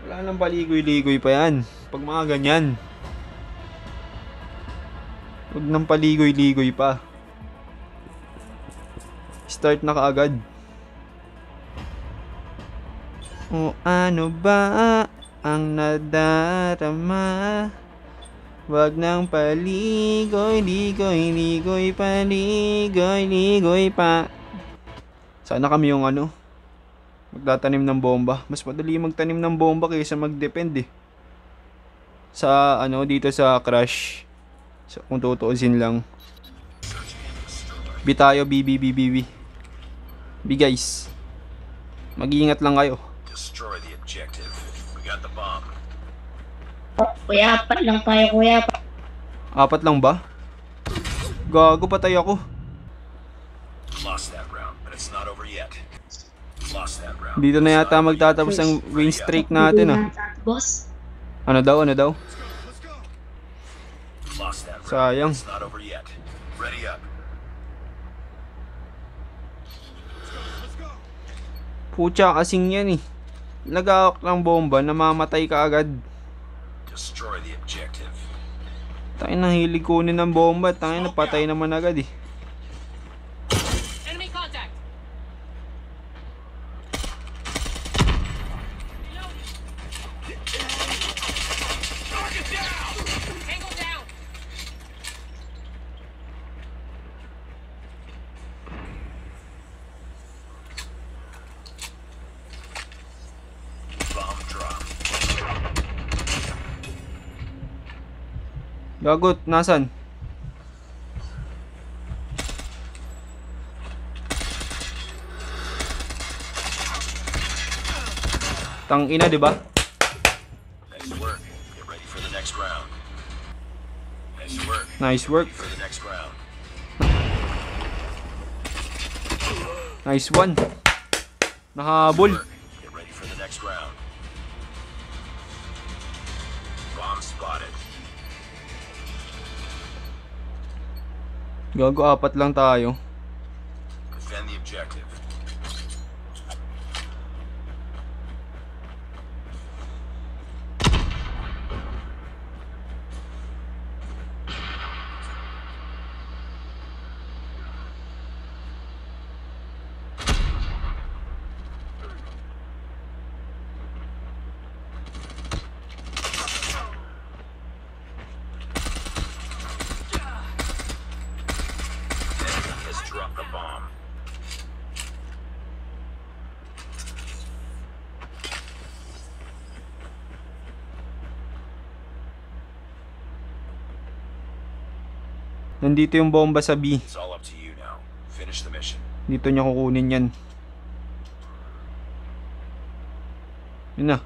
Wala nang paligoy-ligoy pa yan. Pag mga ganyan. Huwag nang paligoy-ligoy pa. Start na kaagad. O ano ba ang nadarama? Wag nang paligoy-ligoy-ligoy, paligoy-ligoy pa. Sana kami yung magtatanim ng bomba. Mas madali magtanim ng bomba kaysa mag-depend eh. Sa dito sa Crash. So, kung tutuusin lang. B tayo, B guys. Mag-iingat lang kayo. Destroy the objective. We got the bomb. Kuya, apat lang tayo, kuya. Apat lang ba? Gago, patay ako. Lost that round, but it's not over yet. Lost that round. Dito na yata magtatapos ang win streak natin ah. Boss. Ano daw? Lost that round. Sayang. It's not over yet. Ready up. Pucha kasing yan eh. Nag-aak ng bomba, namamatay ka agad. Destroy the objective. Tangin ng hilig kunin ng bomba, tangin na patay naman agad eh. Enemy contact. Target down. Tango down. Bomb drop. Gagot, nasan? Tang ina, di ba? Nice work. Get ready for the next round. Nice work. Nice work. For the next round. Nice one. Nakahabol. Get ready for the next round. Bomb spotted. Gago, apat lang tayo. Defend the objective. Has dropped the bomb. Nandito yung bomba sa B. It's all up to you now. Finish the mission. Dito niya kukunin yan. Yun na.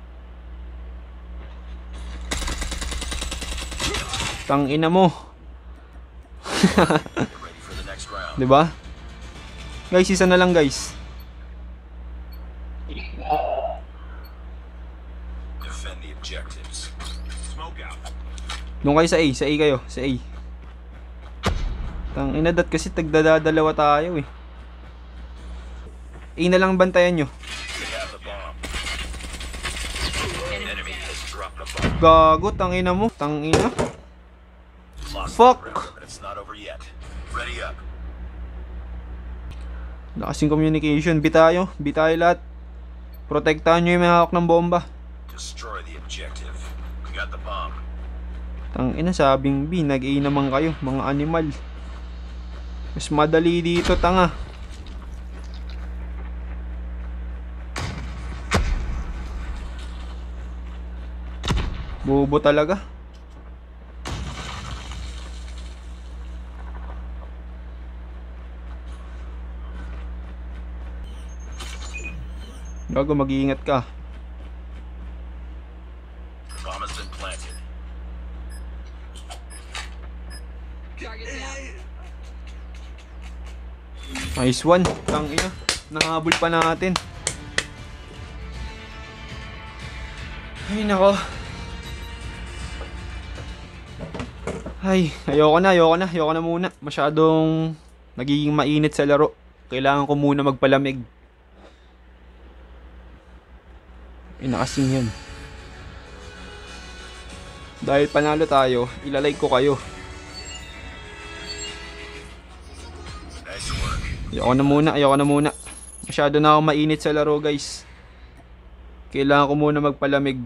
Tang ina mo. Get ready for the next round. Diba? Guys, isa na lang guys. Defend the objectives. Smoke out. Doon kayo sa A. Sa A kayo. Sa A. Tang ina dat kasi tagdadalawa tayo eh. A na lang bantayan nyo. They have the bomb. Enemy has dropped the bomb. Gago, tang ina mo. Tang ina. Lost Fuck. the round, but it's not over yet. Ready up. Lakasing communication. B tayo lahat. Protektahan nyo yung may hawak ng bomba. Destroy the objective. We got the bomb. Tang ina, sabing B. Nag-A naman kayo. Mga animal. Mas madali dito, tanga. Bobo talaga. Gago, mag-iingat ka. Bomb has been planted. Target down. Nice one. Tang ina. Nahabol pa natin. Ay, nako. Ay, ayoko na muna. Masyadong nagiging mainit sa laro. Kailangan ko muna magpalamig. Ay, nakasing yan. Dahil panalo tayo, ilalike ko kayo. Nice work. Ayoko na muna. Masyado na ako mainit sa laro, guys. Kailangan ko muna magpalamig.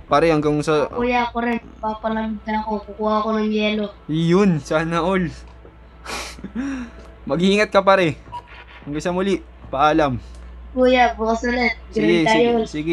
Pare, hanggang sa... Kuya ako rin. Papalamig na ako. Kukuha ako ng yelo. Yun, sana all. Mag-iingat ka pare. Hanggang sa muli, paalam. Kuya, bukas ulit. Sige, Ganun tayo. sige, sige.